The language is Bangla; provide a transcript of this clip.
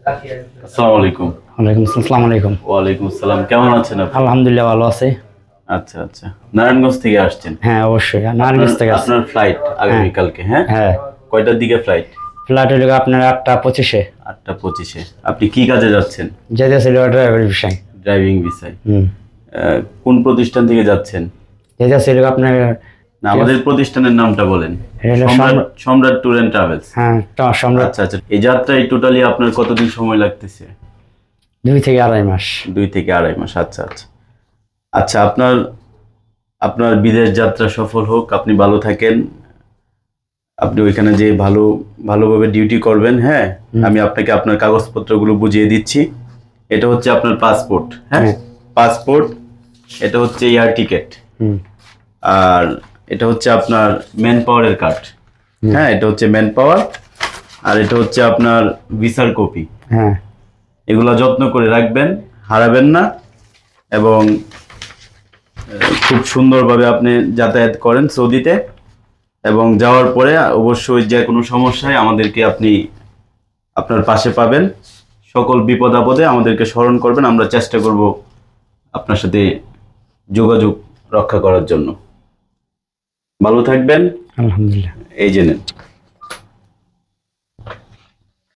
আসসালামু আলাইকুম। ওয়ালাইকুম আসসালাম আলাইকুম। ওয়ালাইকুম আসসালাম। কেমন আছেন আপনি? আলহামদুলিল্লাহ ভালো আছে। আচ্ছা আচ্ছা, নারায়ণগঞ্জ থেকে আসছেন? হ্যাঁ অবশ্যই আপনার নার্গিস থেকে আছে। আপনার ফ্লাইট হ্যাঁ আগামীকালকে? হ্যাঁ, হ্যাঁ কয়টার দিকে ফ্লাইট? ফ্লাইট হলো আপনার 8টা 25-এ। 8টা 25-এ। আপনি কি কাজে যাচ্ছেন? যেতে ছিল ড্রাইভার বিষয়। ড্রাইভিং ভিসায়। হুম। কোন প্রতিষ্ঠান থেকে যাচ্ছেন? যেতে ছিল আপনার না, আমাদের প্রতিষ্ঠানের নামটা বলেন। এটা হলো সম্রাট সম্রাট ট্যুর এন্ড ট্রাভেলস। হ্যাঁ সম্রাট। আচ্ছা আচ্ছা, এই যাত্রায় টোটালি আপনার কতদিন সময় লাগতেছে? 2 থেকে 2.5 মাস। 2 থেকে 2.5 মাস। আচ্ছা আচ্ছা আচ্ছা, আপনার আপনার বিদেশ যাত্রা সফল হোক, আপনি ভালো থাকেন, আপনি ওইখানে যে ভালোভাবে ডিউটি করবেন। হ্যাঁ, আমি আপনাকে আপনার কাগজপত্রগুলো বুঝিয়ে দিচ্ছি। এটা হচ্ছে আপনার পাসপোর্ট। হ্যাঁ, পাসপোর্ট। এটা হচ্ছে এয়ার টিকেট। হুম। আর এটা হচ্ছে আপনার ম্যান পাওয়ারের কার্ড। হ্যাঁ, এটা হচ্ছে ম্যান পাওয়ার। আর এটা হচ্ছে আপনার ভিসার কপি। হ্যাঁ এগুলা যত্ন করে রাখবেন, হারাবেন না। এবং খুব সুন্দরভাবে আপনি যাতায়াত করেন সৌদিতে। এবং যাওয়ার পরে অবশ্যই যে কোনো সমস্যায় আমাদেরকে আপনি আপনার পাশে পাবেন। সকল বিপদ আপদে আমাদেরকে স্মরণ করবেন, আমরা চেষ্টা করব আপনার সাথে যোগাযোগ রক্ষা করার জন্য। ভালো থাকবেন। আলহামদুলিল্লাহ। এই যে নেন।